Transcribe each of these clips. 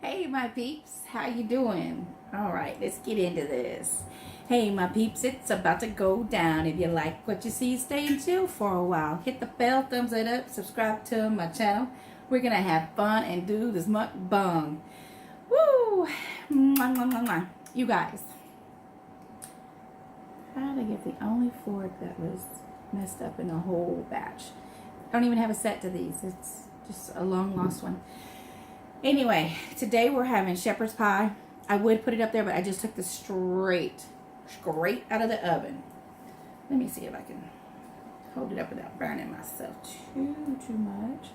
Hey my peeps, how you doing? All right, let's get into this. Hey my peeps, it's about to go down. If you like what you see, stay and chill for a while. Hit the bell, thumbs it up, subscribe to my channel. We're gonna have fun and do this mukbang. Woo! Mwah, mwah, mwah, mwah. You guys, how did I get the only fork that was messed up in the whole batch? I don't even have a set to these. It's just a long lost one. Anyway, today we're having shepherd's pie. I would put it up there, but I just took this straight out of the oven. Let me see if I can hold it up without burning myself too much.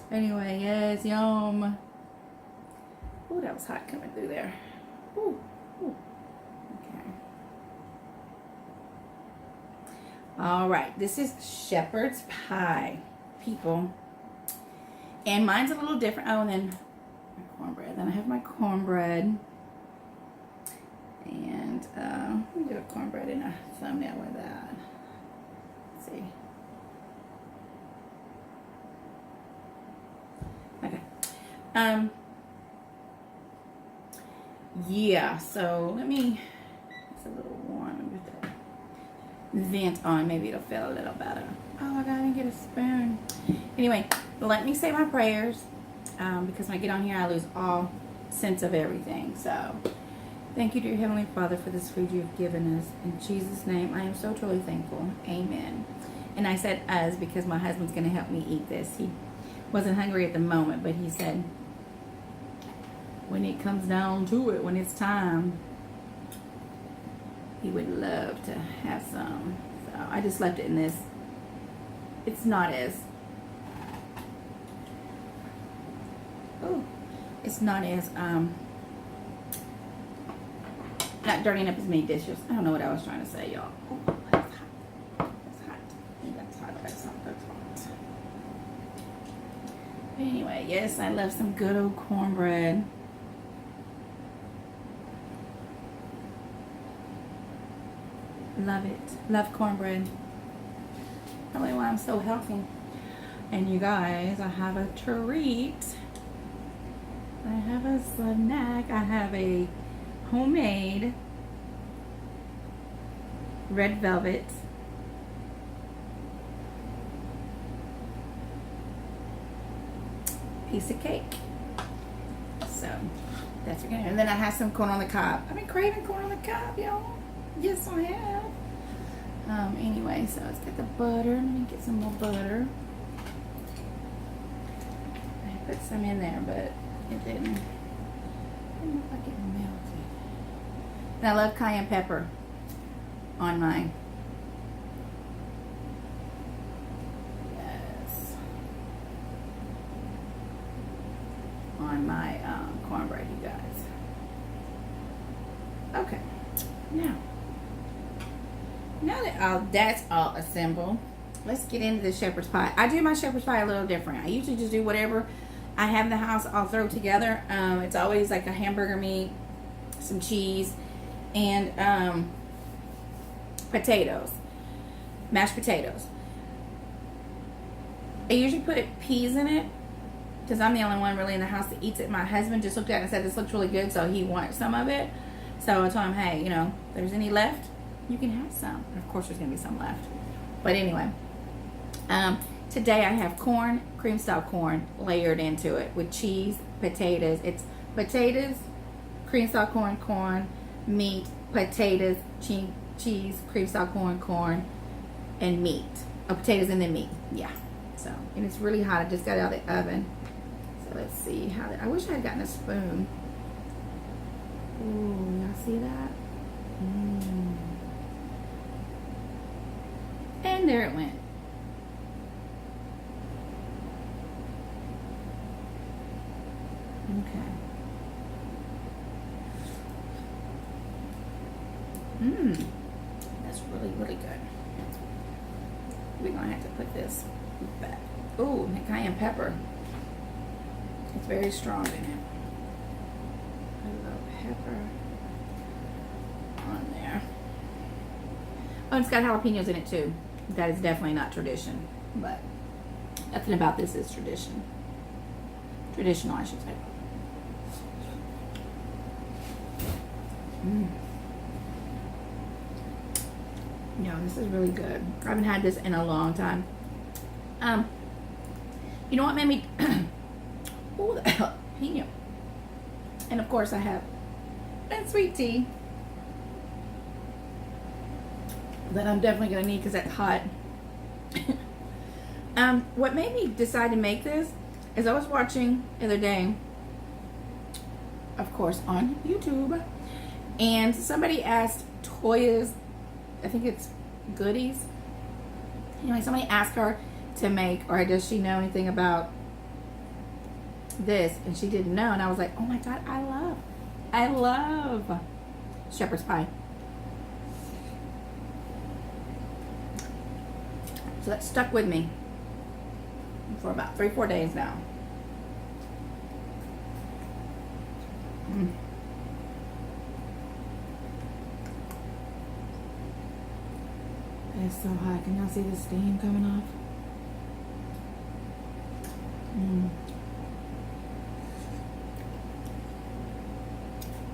Anyway, yes, yum. Ooh, that was hot coming through there. Ooh, ooh. Okay. All right, this is shepherd's pie, people. And mine's a little different. Oh, and then my cornbread. Then I have my cornbread. And let me do a cornbread in a thumbnail with that. Let's see. Okay. Yeah, so let me, it's a little warm with the vent on. Maybe it'll feel a little better. Oh my God, I didn't get a spoon. Anyway, let me say my prayers because when I get on here, I lose all sense of everything. So, thank you, dear Heavenly Father, for this food you've given us. In Jesus' name, I am so truly thankful. Amen. And I said us because my husband's going to help me eat this. He wasn't hungry at the moment, but he said when it comes down to it, when it's time, he would love to have some. So, I just left it in this. It's not as not dirtying up as many dishes. I don't know what I was trying to say, y'all. Oh, that's hot. That's hot. That's hot. That's hot. That's hot. Anyway, yes, I love some good old cornbread. Love it. Love cornbread. Probably why I'm so healthy. And you guys, I have a treat. I have a snack. I have a homemade red velvet piece of cake. So that's what we're gonna do. And then I have some corn on the cob. I've been craving corn on the cob, y'all. Yes, I have. Anyway, so it's got the butter. Let me get some more butter. I put some in there, but it didn't look like it melted. And I love cayenne pepper on mine. Yes. On my cornbread, you guys. Okay. Now that that's all assembled, let's get into the shepherd's pie. I do my shepherd's pie a little different. I usually just do whatever I have in the house, I'll throw together. It's always like a hamburger meat, some cheese, and potatoes, mashed potatoes. I usually put peas in it because I'm the only one really in the house that eats it. My husband just looked at it and said this looks really good, so he wants some of it. So I told him, hey, you know, if there's any left, you can have some. And of course, there's going to be some left. But anyway, today I have corn, cream style corn, layered into it with cheese, potatoes. It's potatoes, cream style corn, meat, potatoes, cheese, cream style corn, and meat. Oh, potatoes and then meat. Yeah. So, and it's really hot. I just got it out of the oven. So let's see how I wish I had gotten a spoon. Ooh, y'all see that? And there it went. Okay. That's really, really good. We're gonna have to put this back. Ooh, the cayenne pepper. It's very strong in it. A little pepper on there. Oh, it's got jalapenos in it too. That is definitely not tradition, but nothing about this is tradition. Traditional, I should say. Yeah, this is really good. I haven't had this in a long time. You know what made me oh, the jalapeno. And of course I have that sweet tea that I'm definitely gonna need because that's hot. What made me decide to make this is I was watching the other day, of course on YouTube, and somebody asked Toya's, I think it's Goodies. Anyway, somebody asked her to make, or does she know anything about this? And she didn't know, and I was like, oh my god, I love shepherd's pie. So that stuck with me for about 3-4 days now. It's so hot. Can y'all see the steam coming off?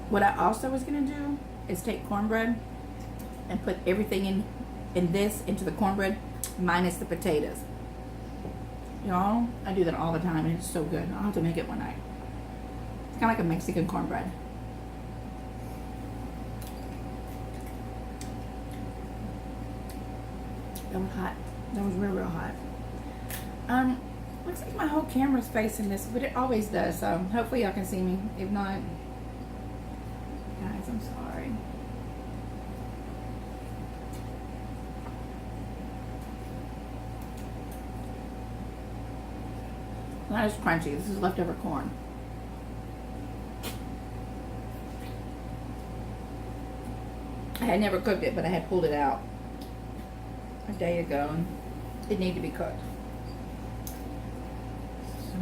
What I also was gonna do is take cornbread and put everything into the cornbread minus the potatoes. Y'all, I do that all the time and it's so good. I'll have to make it one night. It's kind of like a Mexican cornbread. That was hot. That was real hot. Looks like my whole camera's facing this, but it always does, so hopefully y'all can see me. If not, guys, I'm sorry. Not as crunchy. This is leftover corn. I had never cooked it, but I had pulled it out a day ago, and it needed to be cooked. So,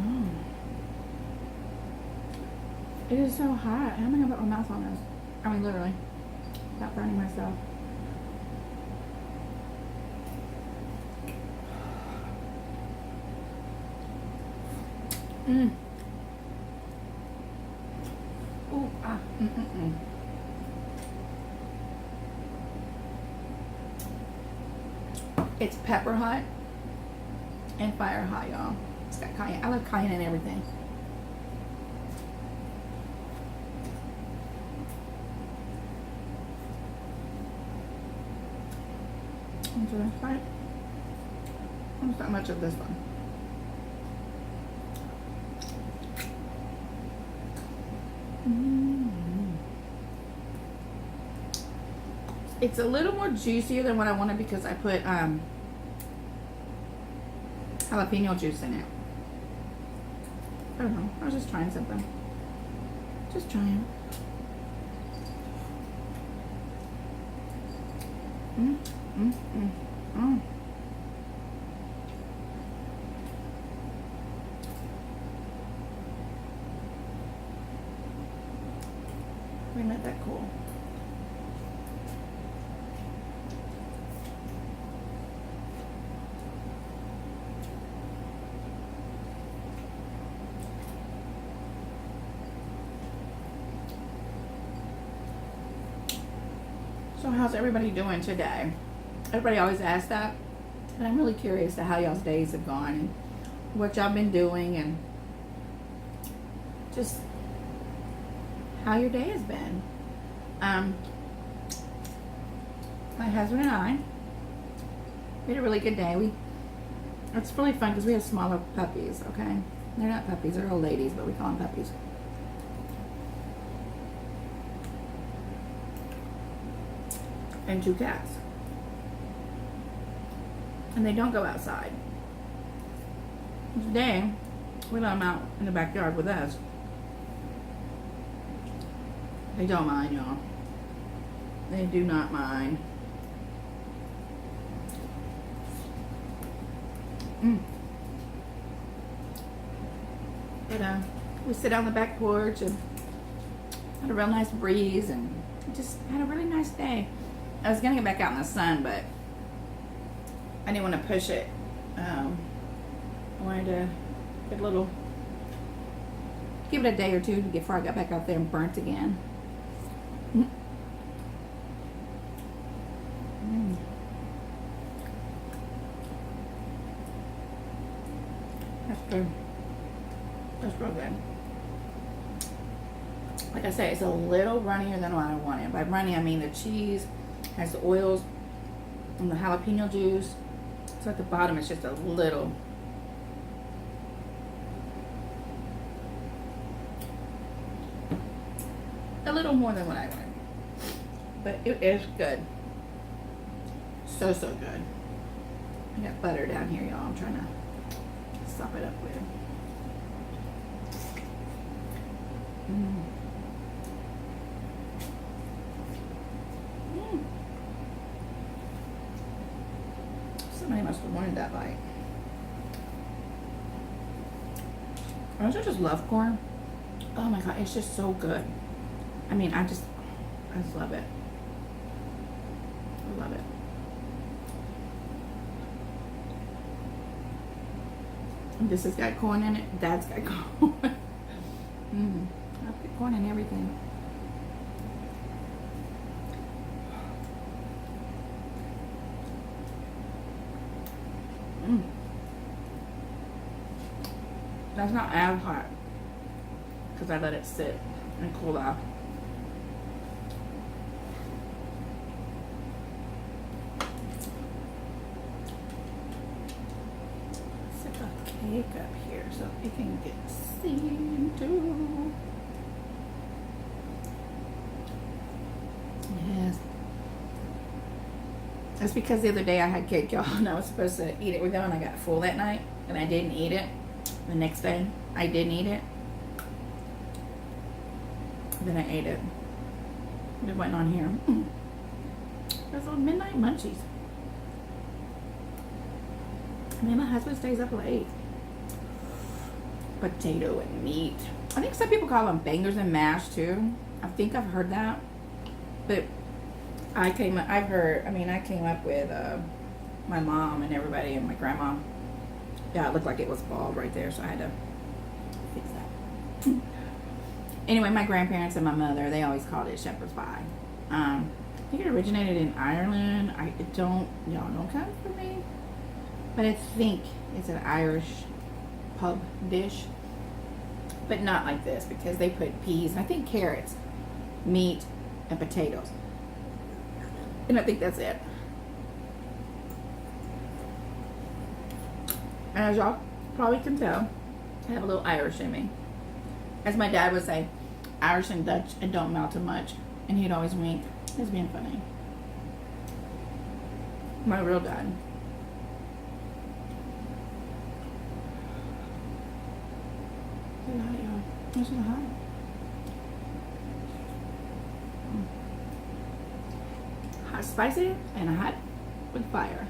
it is so hot. How am I gonna put my mouth on this? I mean, literally, without burning myself. Ooh, ah, It's pepper hot and fire hot, y'all. It's got cayenne. I love cayenne and everything. So that's right. Almost not much of this one. It's a little more juicier than what I wanted because I put jalapeno juice in it. I don't know. I was just trying something. Just trying. We let that cool. So how's everybody doing today? Everybody always asks that, and I'm really curious to how y'all's days have gone and what y'all been doing and just how your day has been. My husband and I, we had a really good day. It's really fun because we have smaller puppies, okay? They're not puppies, they're old ladies, but we call them puppies. And 2 cats. And they don't go outside. Today, we let them out in the backyard with us. They don't mind, y'all. They do not mind. But we sit on the back porch and had a real nice breeze and just had a really nice day. I was gonna get back out in the sun, but I didn't want to push it. I wanted to get a little give it a day or two before I got back out there and burnt again. That's good. That's real good. Like I said, it's a little runnier than what I wanted. By runny, I mean the cheese has the oils and the jalapeno juice. So at the bottom, it's just a little. A little more than what I wanted. But it is good. So, so good. I got butter down here, y'all. I'm trying to sop it up with. Somebody must have wanted that bite. I also just love corn. Oh my god, it's just so good. I mean, I just love it. I love it. This has got corn in it. That's got corn. I put corn in everything. That's not as hot because I let it sit and cool off. Set the cake up here so it can get seen too. Yes. That's because the other day I had cake, y'all, and I was supposed to eat it with them, and I got full that night, and I didn't eat it. The next day, I didn't eat it. Then I ate it. It went on here. Those little midnight munchies. I mean, my husband stays up late. Potato and meat. I think some people call them bangers and mash too. I think I've heard that. But I came up with my mom and everybody and my grandma. Yeah, it looked like it was bald right there, so I had to fix that. Anyway, my grandparents and my mother, they always called it shepherd's pie. I think it originated in Ireland. Y'all don't come for me. But I think it's an Irish pub dish. But not like this, because they put peas, and I think carrots, meat, and potatoes. And I think that's it. And as y'all probably can tell, I have a little Irish in me. As my dad would say, Irish and Dutch, it don't melt too much. And he'd always wink. He was being funny. My real dad. It's hot, y'all. It's so hot. Hot, spicy, and hot with fire.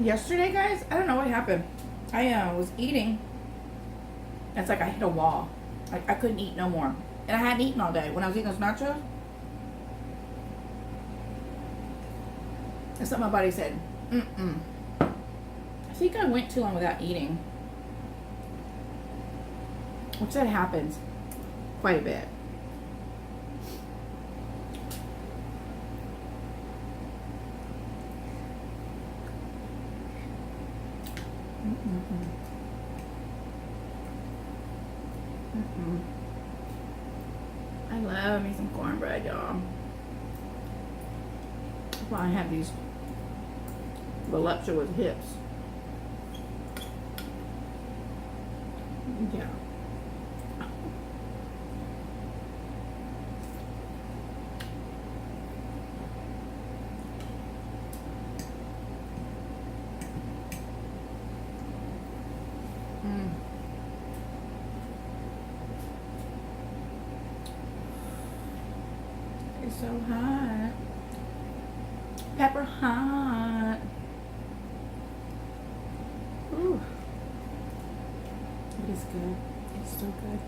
Yesterday, guys, I don't know what happened. I was eating. It's like I hit a wall. Like I couldn't eat no more. And I hadn't eaten all day. When I was eating those nachos, and something my body said, I think I went too long without eating. Which that happens quite a bit. I love me some cornbread, y'all. That's why I have these voluptuous hips. Yeah. It's so hot. Pepper hot. Ooh. It is good. It's so good.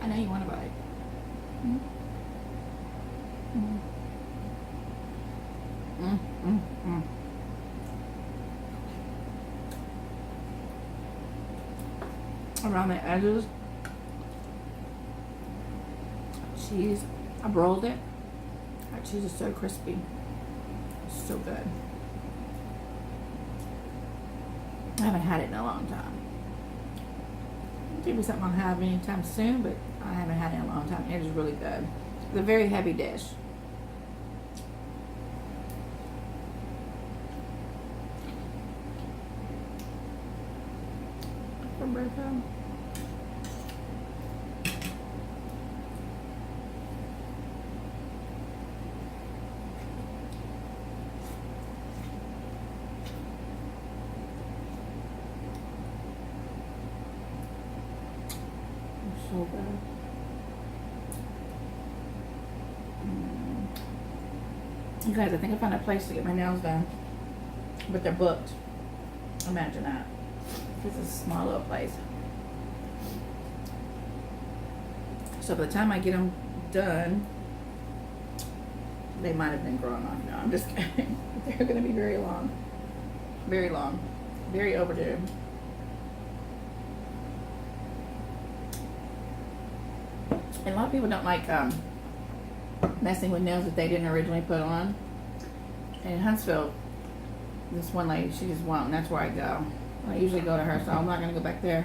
I know you want to bite. Mm. Mm. Mm, mm, mm. Around the edges, cheese. I rolled it. That cheese is so crispy. It's so good. I haven't had it in a long time. Maybe something I'll have anytime soon, but I haven't had it in a long time. It is really good. It's a very heavy dish. Cornbread. So good. You guys, I think I found a place to get my nails done, but they're booked. Imagine that. This is a small little place. So by the time I get them done, they might have been growing off. No, I'm just kidding. They're going to be very long. Very long. Very overdue. And a lot of people don't like messing with nails that they didn't originally put on. And in Huntsville, this one lady, she just won't, and that's where I go. I usually go to her, so I'm not going to go back there.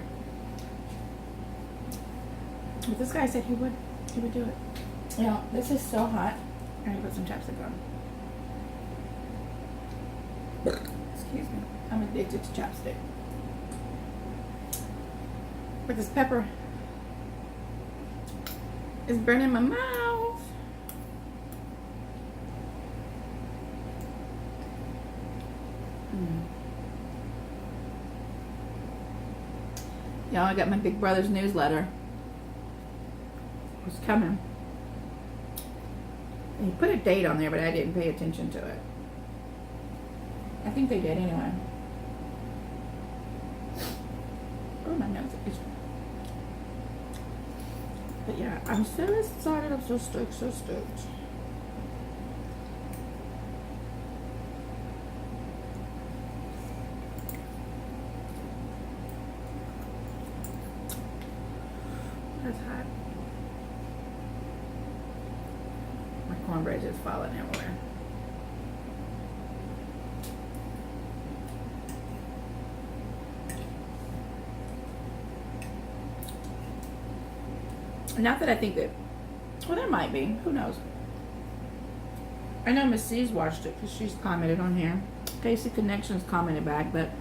But this guy said he would do it. You know, this is so hot. I need to put some chapstick on. Excuse me. I'm addicted to chapstick. But this pepper is burning my mouth. Y'all, I got my big brother's newsletter. It's coming. And he put a date on there, but I didn't pay attention to it. I think they did anyway. Oh, my nose is itching. But yeah, I'm so excited. I'm so stoked, so stoked. That's hot. My cornbread is falling everywhere. Not that I think that, well, there might be. Who knows? I know Miss C's watched it because she's commented on here. Casey Connections commented back, but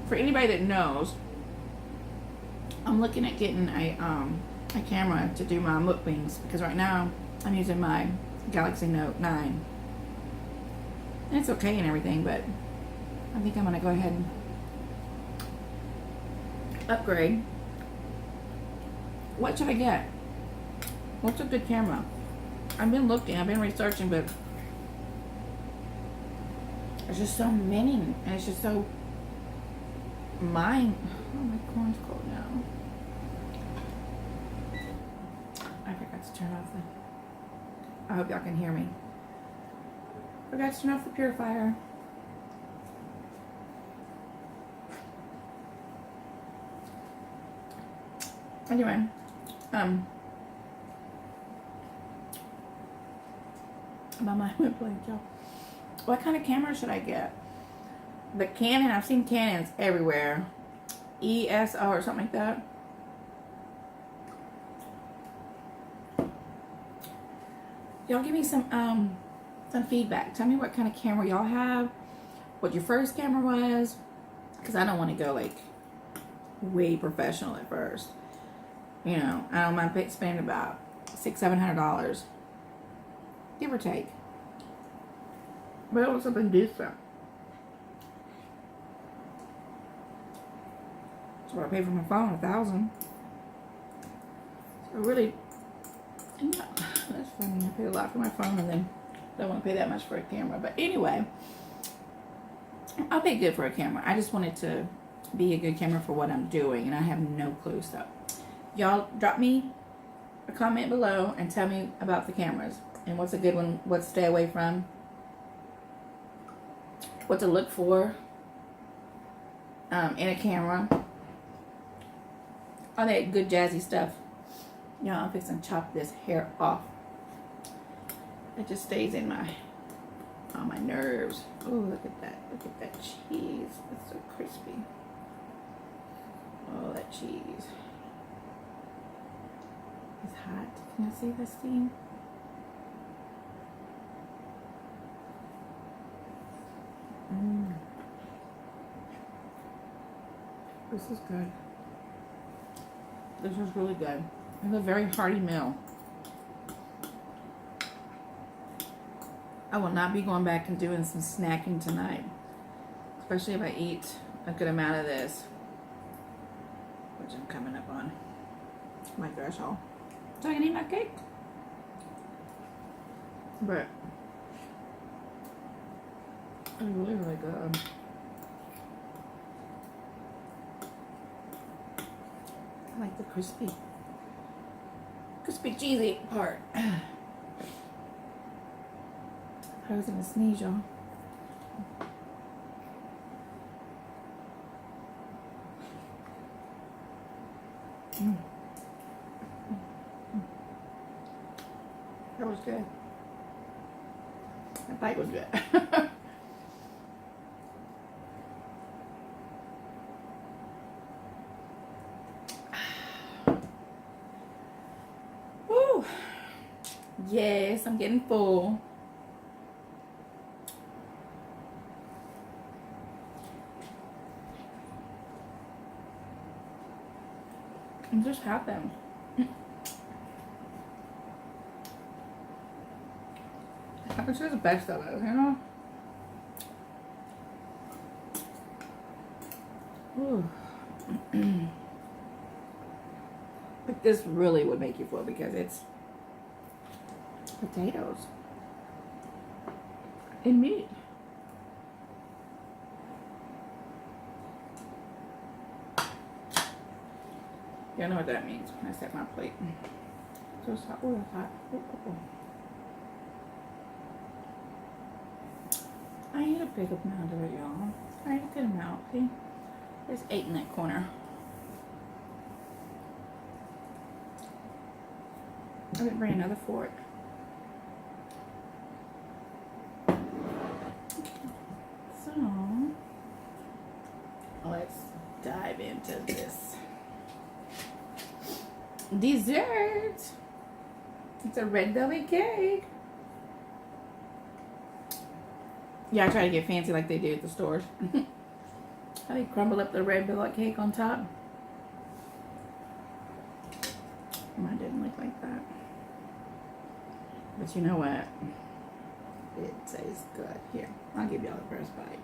for anybody that knows, I'm looking at getting a camera to do my mukbangs because right now I'm using my Galaxy Note 9. And it's okay and everything, but I think I'm going to go ahead and upgrade. What should I get? What's a good camera? I've been looking, I've been researching, but there's just so many, and it's just so oh, my corn's cold now. I forgot to turn off the, I hope y'all can hear me. Forgot to turn off the purifier. Anyway, my mind went blank, y'all. What kind of camera should I get? The Canon, I've seen Canons everywhere. ESO or something like that. Y'all give me some feedback. Tell me what kind of camera y'all have. What your first camera was. Because I don't want to go like way professional at first. You know, I don't mind spending about $600-700. Give or take. But I want something decent. That's what I paid for my phone, $1,000. So really, yeah, that's funny. I paid a lot for my phone and then don't want to pay that much for a camera. But anyway, I'll pay good for a camera. I just want it to be a good camera for what I'm doing, and I have no clue. So y'all drop me a comment below and tell me about the cameras and what's a good one, what to stay away from, what to look for in a camera, all that good jazzy stuff. Y'all, I'm fixing to chop this hair off. It just stays in on my nerves. Oh, look at that. Look at that cheese. It's so crispy. Oh, that cheese. It's hot. Can I see the steam? This is good. This is really good. It's a very hearty meal. I will not be going back and doing some snacking tonight, especially if I eat a good amount of this, which I'm coming up on my threshold. So I can eat my cake. But it's really, really good. I like the crispy cheesy part. I was gonna sneeze, y'all. That was good. That bite was good. Woo! Yes, I'm getting full. It just happened. This is the best of it, you know? Ooh. But this really would make you full because it's potatoes and meat. You know what that means when I set my plate. So it's hot. Oh, it's hot. Oh. I ate a big amount of it, y'all. I ate a good amount. See? There's 8 in that corner. I didn't bring another fork. So, let's dive into this dessert. It's a red velvet cake. Yeah, I try to get fancy like they do at the stores. How they crumble up the red velvet cake on top. Mine didn't look like that. But you know what? It tastes good. Here, I'll give y'all the first bite.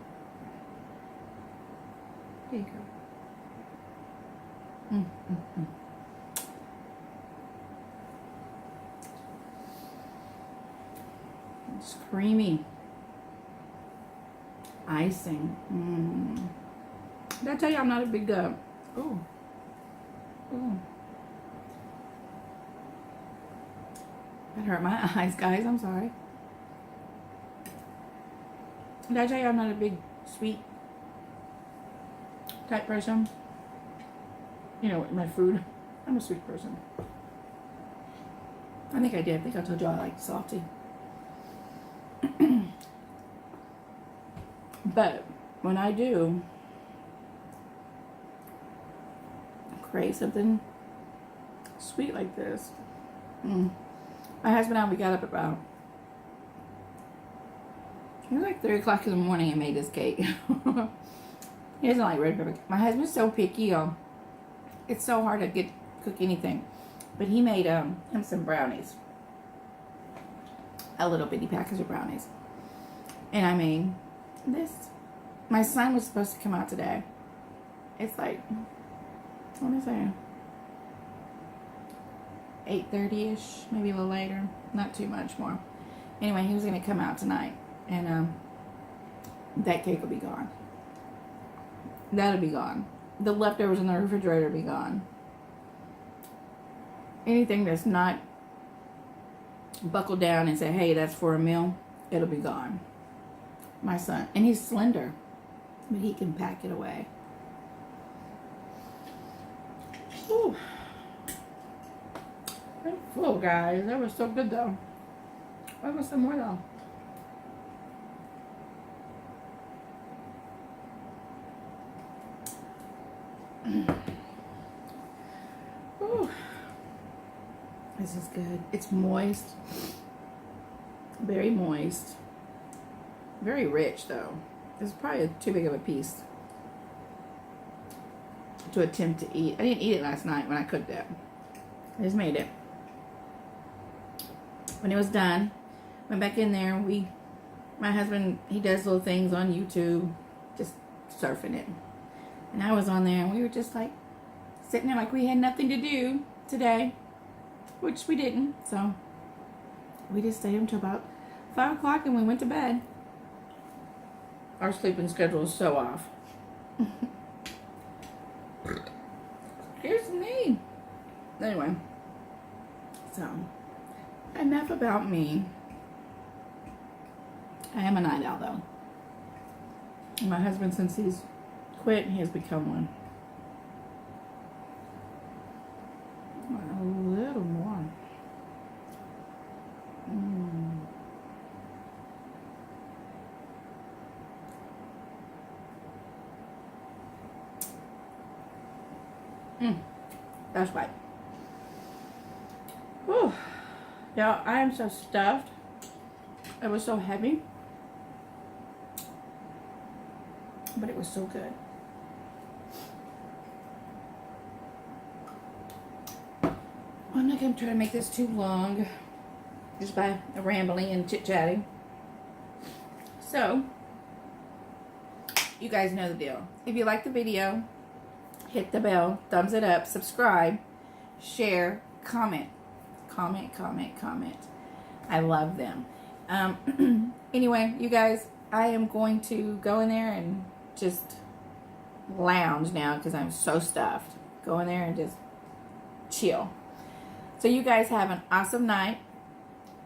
Here you go. It's creamy. Icing. Did I tell you I'm not a big ooh. That hurt my eyes, guys. I'm sorry. Did I tell you I'm not a big sweet type person? You know, my food. I'm a sweet person. I think I did. I think I told you I like salty. But when I do crave something sweet like this, my husband and I, we got up about, it was like 3 o'clock in the morning and made this cake. He doesn't like red pepper. My husband's so picky, y'all. It's so hard to cook anything. But he made him some brownies. A little bitty package of brownies. And I made this. My son was supposed to come out today. It's like want to say 8:30ish, maybe a little later. Not too much more. Anyway, he was going to come out tonight, and that cake will be gone. That'll be gone. The leftovers in the refrigerator will be gone. Anything that's not buckled down and say, hey, that's for a meal, it'll be gone. My son, and he's slender, but he can pack it away. Ooh. I'm full, guys. That was so good, though. I want some more, though. Ooh. This is good. It's moist. Very moist. Very rich, though. It's probably too big of a piece to attempt to eat. I didn't eat it last night when I cooked it. I just made it. When it was done, went back in there. My husband, he does little things on YouTube, just surfing it. And I was on there, and we were just like sitting there like we had nothing to do today, which we didn't. So we just stayed until about 5 o'clock, and we went to bed. Our sleeping schedule is so off. Here's me. Anyway, so enough about me. I am a night owl, though. And my husband, since he's quit, he has become one. A little more. That's right. Whew. Yeah, I am so stuffed. It was so heavy. But it was so good. I'm not going to try to make this too long. Just by rambling and chit-chatting. So, you guys know the deal. If you like the video, hit the bell, thumbs it up, subscribe, share, comment. Comment. I love them. Anyway, you guys, I am going to go in there and just lounge now because I'm so stuffed. Go in there and just chill. So you guys have an awesome night,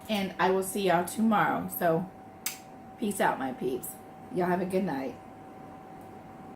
and I will see y'all tomorrow. So peace out, my peeps. Y'all have a good night.